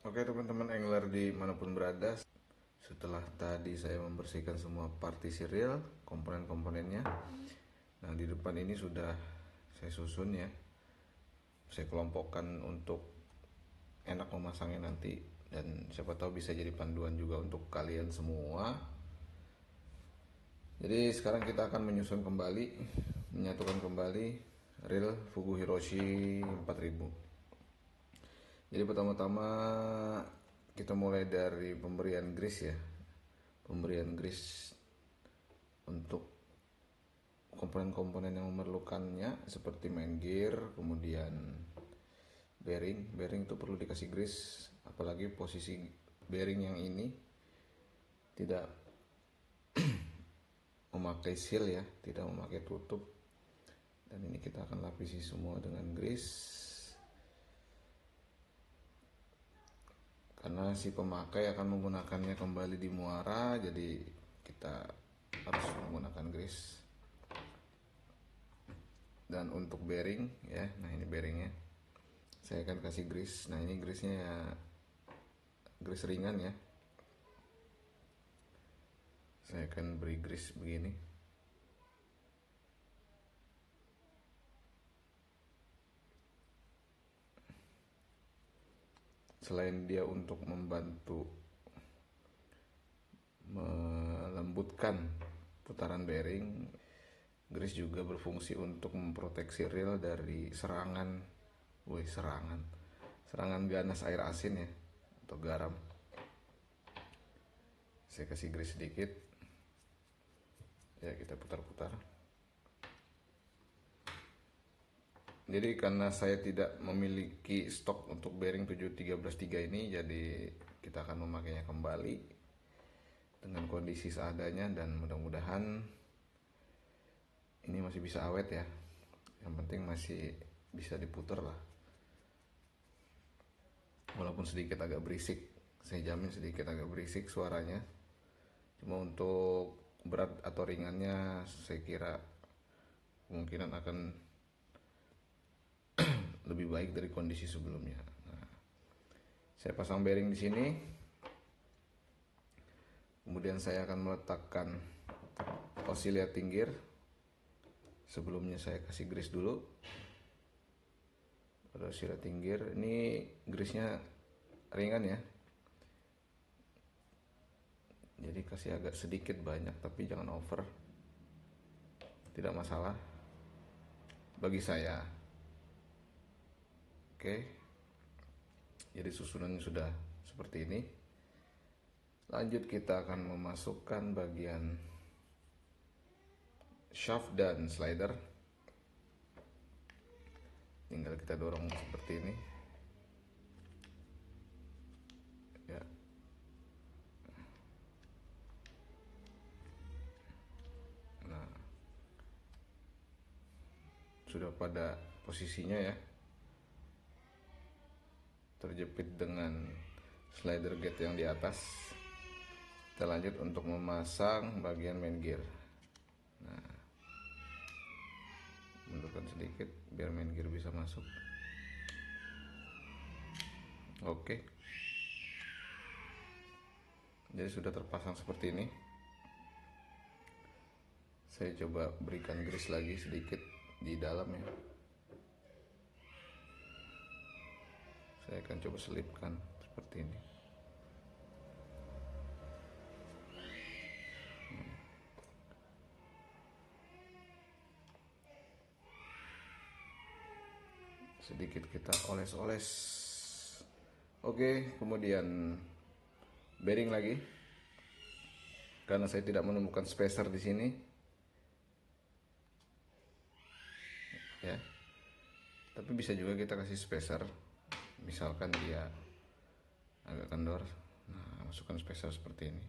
Oke teman-teman angler dimanapun berada, setelah tadi saya membersihkan semua partisi reel, komponen-komponennya. Nah di depan ini sudah saya susun ya, saya kelompokkan untuk enak memasangnya nanti. Dan siapa tahu bisa jadi panduan juga untuk kalian semua. Jadi sekarang kita akan menyusun kembali, menyatukan kembali reel Fugu Hiroshi 4000. Jadi pertama-tama kita mulai dari pemberian grease ya. Pemberian grease untuk komponen-komponen yang memerlukannya seperti main gear, kemudian bearing. Bearing itu perlu dikasih grease, apalagi posisi bearing yang ini tidak memakai seal ya, tidak memakai tutup. Dan ini kita akan lapisi semua dengan grease. Karena si pemakai akan menggunakannya kembali di muara, jadi kita harus menggunakan grease. Dan untuk bearing ya, nah ini bearingnya, saya akan kasih grease. Nah ini grease-nya ya grease ringan ya, saya akan beri grease begini. Selain dia untuk membantu melembutkan putaran bearing, grease juga berfungsi untuk memproteksi reel dari serangan ganas air asin ya, atau garam. Saya kasih grease sedikit ya, kita putar-putar. Jadi karena saya tidak memiliki stok untuk bearing 7133 ini, jadi kita akan memakainya kembali dengan kondisi seadanya, dan mudah-mudahan ini masih bisa awet ya. Yang penting masih bisa diputar lah. Walaupun sedikit agak berisik, saya jamin sedikit agak berisik suaranya. Cuma untuk berat atau ringannya saya kira kemungkinan akan lebih baik dari kondisi sebelumnya. Nah, saya pasang bearing di sini. Kemudian saya akan meletakkan oscillating gear. Sebelumnya saya kasih grease dulu. Pada oscillating gear ini grease-nya ringan ya. Jadi kasih agak sedikit banyak, tapi jangan over. Tidak masalah bagi saya. Oke. Jadi susunannya sudah seperti ini. Lanjut kita akan memasukkan bagian shaft dan slider. Tinggal kita dorong seperti ini ya. Nah, sudah pada posisinya ya, terjepit dengan slider gate yang di atas. Kita lanjut untuk memasang bagian main gear. Nah, mundurkan sedikit biar main gear bisa masuk. Oke, jadi sudah terpasang seperti ini. Saya coba berikan grease lagi sedikit di dalam ya. Saya akan coba selipkan seperti ini. Sedikit kita oles-oles. Oke, kemudian bearing lagi. Karena saya tidak menemukan spacer di sini, ya. Tapi bisa juga kita kasih spacer. Misalkan dia agak kendor, nah masukkan spacer seperti ini.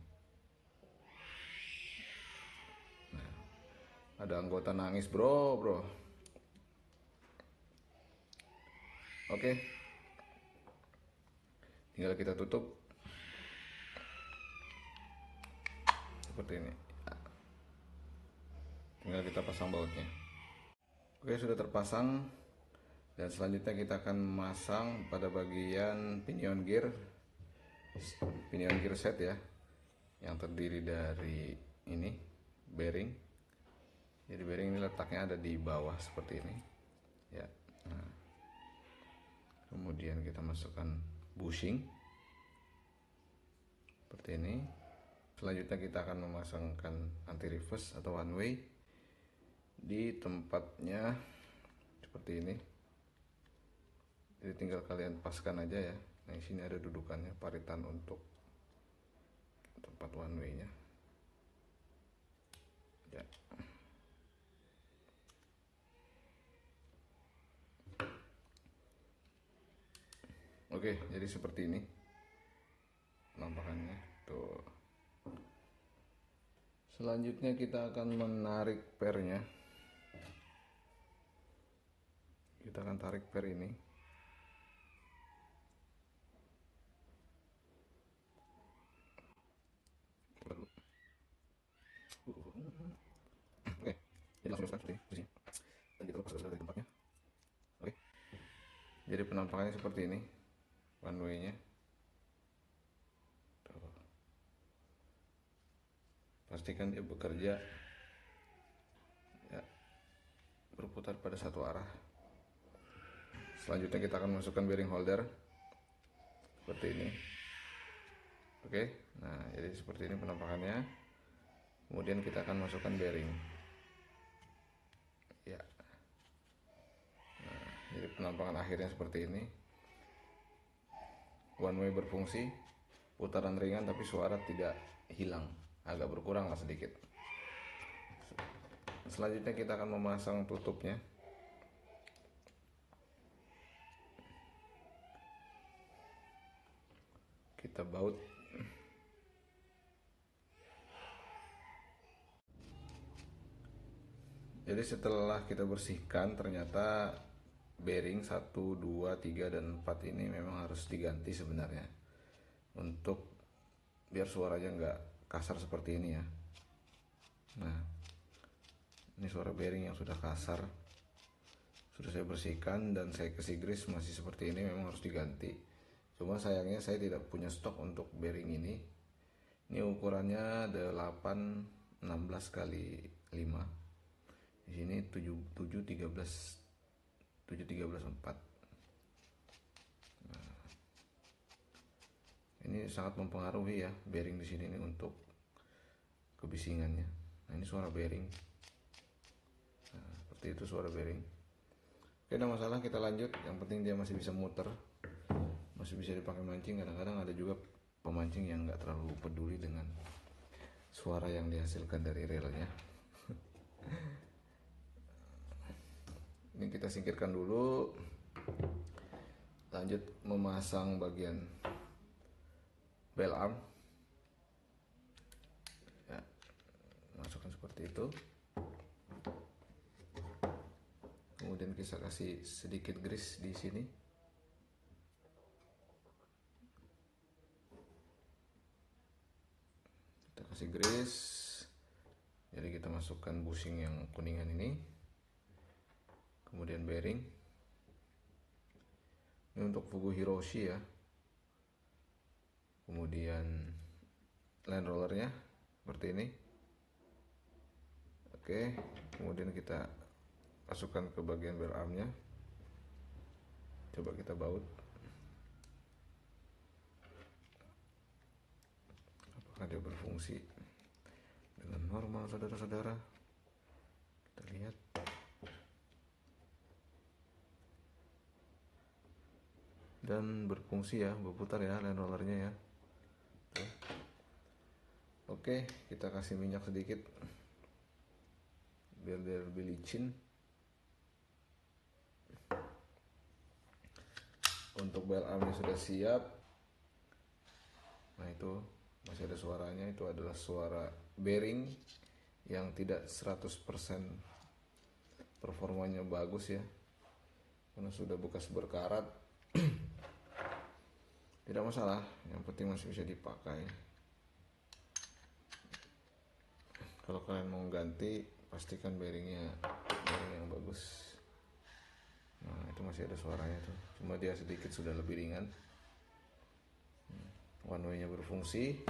Nah, ada anggota nangis bro. Oke, tinggal kita tutup seperti ini. Tinggal kita pasang bautnya. Oke, sudah terpasang. Dan selanjutnya kita akan memasang pada bagian pinion gear pinion gear set ya, yang terdiri dari ini bearing. Jadi bearing ini letaknya ada di bawah seperti ini ya. Nah, kemudian kita masukkan bushing seperti ini. Selanjutnya kita akan memasangkan anti reverse atau one way di tempatnya seperti ini. Jadi tinggal kalian paskan aja ya. Nah, di sini ada dudukannya, paritan untuk tempat one way-nya. Ya. Oke, jadi seperti ini penampakannya. Tuh. Selanjutnya kita akan menarik pernya. Kita akan tarik per ini. Oke, jadi langsung seperti ini. Dan kita lepas dari tempatnya. Oke. Jadi penampakannya seperti ini. One way-nya. Pastikan dia bekerja ya, berputar pada satu arah. Selanjutnya kita akan masukkan bearing holder seperti ini. Oke, nah jadi seperti ini penampakannya. Kemudian kita akan masukkan bearing ya. Nah, jadi penampakan akhirnya seperti ini. One way berfungsi, putaran ringan tapi suara tidak hilang, agak berkurang lah sedikit. Selanjutnya kita akan memasang tutupnya. Kita baut. Jadi setelah kita bersihkan, ternyata bearing 1, 2, 3, dan 4 ini memang harus diganti sebenarnya, untuk biar suaranya nggak kasar seperti ini ya. Nah, ini suara bearing yang sudah kasar, sudah saya bersihkan dan saya kasih grease, masih seperti ini, memang harus diganti. Cuma sayangnya saya tidak punya stok untuk bearing ini. Ini ukurannya 8 16 kali 5. Di sini 7 13 7 13 4. Nah, ini sangat mempengaruhi ya bearing di sini nih untuk kebisingannya. Nah, ini suara bearing. Nah, seperti itu suara bearing. Oke, tidak masalah, kita lanjut. Yang penting dia masih bisa muter, masih bisa dipakai mancing. Kadang-kadang ada juga pemancing yang nggak terlalu peduli dengan suara yang dihasilkan dari relnya. Ini kita singkirkan dulu. Lanjut memasang bagian bell arm ya, masukkan seperti itu. Kemudian kita kasih sedikit grease di sini. Kita kasih grease. Jadi kita masukkan bushing yang kuningan ini. Kemudian bearing. Ini untuk Fugu Hiroshi ya. Kemudian line rollernya seperti ini. Oke, kemudian kita masukkan ke bagian bell armnya. Coba kita baut. Apakah dia berfungsi dengan normal, saudara-saudara? Kita lihat. Dan berfungsi ya, berputar ya line rollernya ya. Tuh. Oke, kita kasih minyak sedikit biar dia lebih licin. Untuk bell armnya sudah siap. Nah, itu masih ada suaranya. Itu adalah suara bearing yang tidak 100% performanya bagus ya, karena sudah bekas berkarat. Tidak masalah, yang penting masih bisa dipakai. Kalau kalian mau ganti, pastikan bearingnya bearing yang bagus. Nah, itu masih ada suaranya tuh, cuma dia sedikit sudah lebih ringan. one way-nya berfungsi.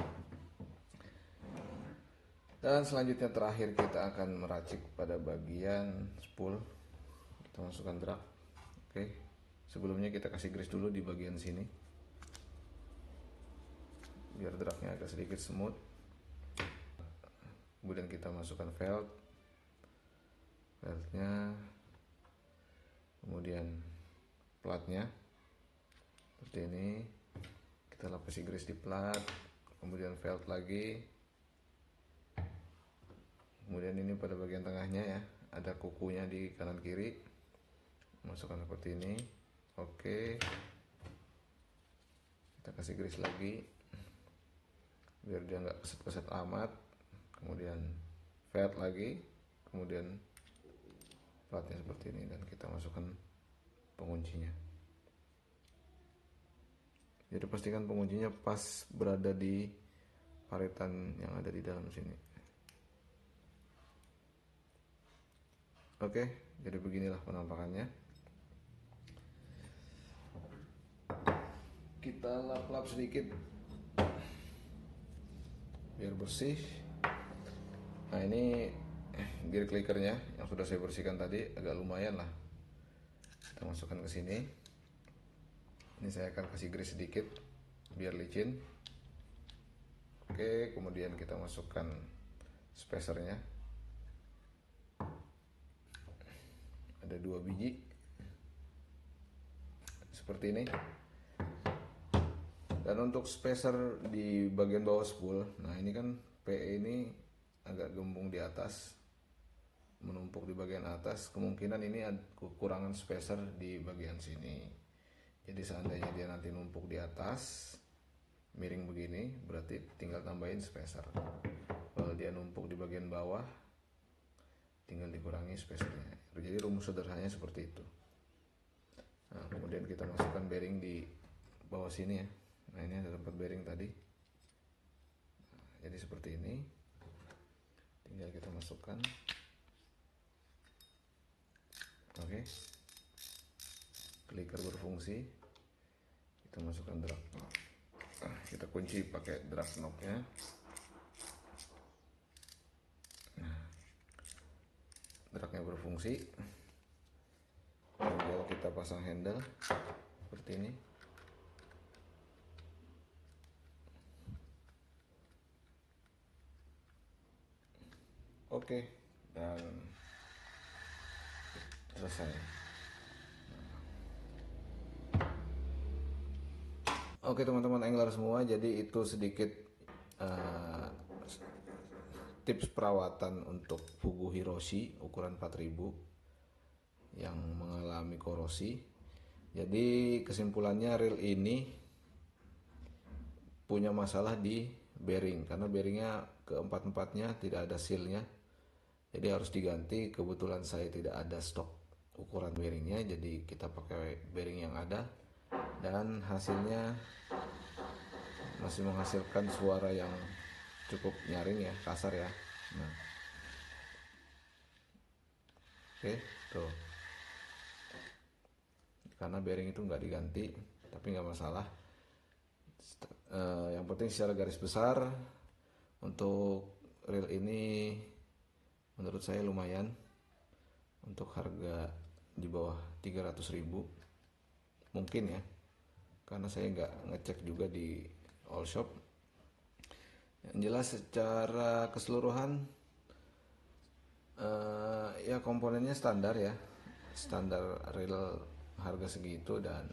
Dan selanjutnya terakhir kita akan meracik pada bagian spool. Kita masukkan drag. Oke. Sebelumnya kita kasih grease dulu di bagian sini, biar dragnya agak sedikit smooth. Kemudian kita masukkan veltnya, kemudian platnya seperti ini. Kita lapisi grease di plat, kemudian velt lagi. Kemudian ini pada bagian tengahnya ya, ada kukunya di kanan kiri. Masukkan seperti ini. Oke. Kita kasih grease lagi biar dia nggak keset-keset amat. Kemudian velt lagi, kemudian platnya seperti ini, dan kita masukkan penguncinya. Jadi pastikan penguncinya pas berada di paretan yang ada di dalam sini. Oke, jadi beginilah penampakannya. Kita lap-lap sedikit biar bersih. Nah, ini gear clickernya yang sudah saya bersihkan tadi, agak lumayan lah. Kita masukkan ke sini. Ini saya akan kasih grease sedikit biar licin. Oke, kemudian kita masukkan spacernya. Ada 2 biji seperti ini. Dan untuk spacer di bagian bawah spool, nah ini kan PE ini agak gembung di atas, menumpuk di bagian atas. Kemungkinan ini ada kekurangan spacer di bagian sini. Jadi seandainya dia nanti numpuk di atas, miring begini, berarti tinggal tambahin spacer. Kalau dia numpuk di bagian bawah, tinggal dikurangi spacernya. Jadi rumus sederhananya seperti itu. Nah, kemudian kita masukkan bearing di bawah sini ya. Nah, ini ada tempat bearing tadi. Nah, jadi seperti ini. Tinggal kita masukkan. Oke. Clicker berfungsi. Kita masukkan drag. Nah, kita kunci pakai drag knob-nya. Nah, dragnya berfungsi. Tinggal kita pasang handle seperti ini. Oke, dan selesai. Oke teman-teman angler semua, jadi itu sedikit tips perawatan untuk Fugu Hiroshi ukuran 4000 yang mengalami korosi. Jadi kesimpulannya, reel ini punya masalah di bearing, karena bearingnya keempat-empatnya tidak ada sealnya. Jadi harus diganti. Kebetulan saya tidak ada stok ukuran bearingnya, jadi kita pakai bearing yang ada, dan hasilnya masih menghasilkan suara yang cukup nyaring ya, kasar ya. Nah, oke, tuh. Karena bearing itu nggak diganti, tapi nggak masalah. Yang penting secara garis besar untuk reel ini menurut saya lumayan untuk harga di bawah 300.000 mungkin ya, karena saya nggak ngecek juga di all shop. Yang jelas secara keseluruhan ya komponennya standar ya, standar reel harga segitu, dan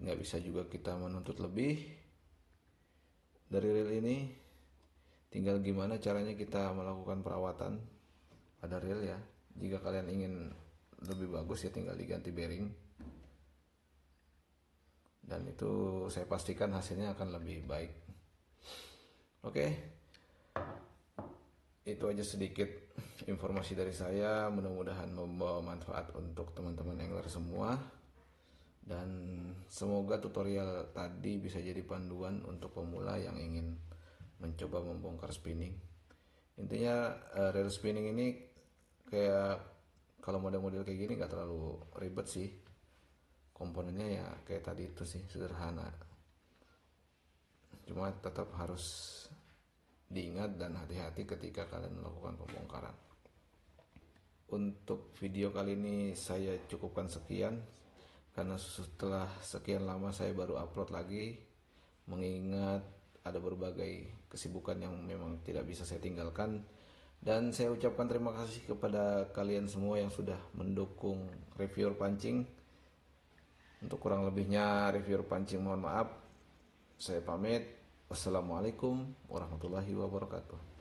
nggak bisa juga kita menuntut lebih dari reel ini. Tinggal gimana caranya kita melakukan perawatan pada reel ya. Jika kalian ingin lebih bagus ya tinggal diganti bearing, dan itu saya pastikan hasilnya akan lebih baik. Oke, itu aja sedikit informasi dari saya, mudah-mudahan membawa manfaat untuk teman-teman angler semua, dan semoga tutorial tadi bisa jadi panduan untuk pemula yang ingin mencoba membongkar spinning. Intinya reel spinning ini kayak kalau model-model kayak gini nggak terlalu ribet sih, komponennya ya kayak tadi itu sih, sederhana. Cuma tetap harus diingat dan hati-hati ketika kalian melakukan pembongkaran. Untuk video kali ini saya cukupkan sekian, karena setelah sekian lama saya baru upload lagi, mengingat ada berbagai kesibukan yang memang tidak bisa saya tinggalkan. Dan saya ucapkan terima kasih kepada kalian semua yang sudah mendukung reviewer pancing. Untuk kurang lebihnya reviewer pancing mohon maaf. Saya pamit. Wassalamualaikum warahmatullahi wabarakatuh.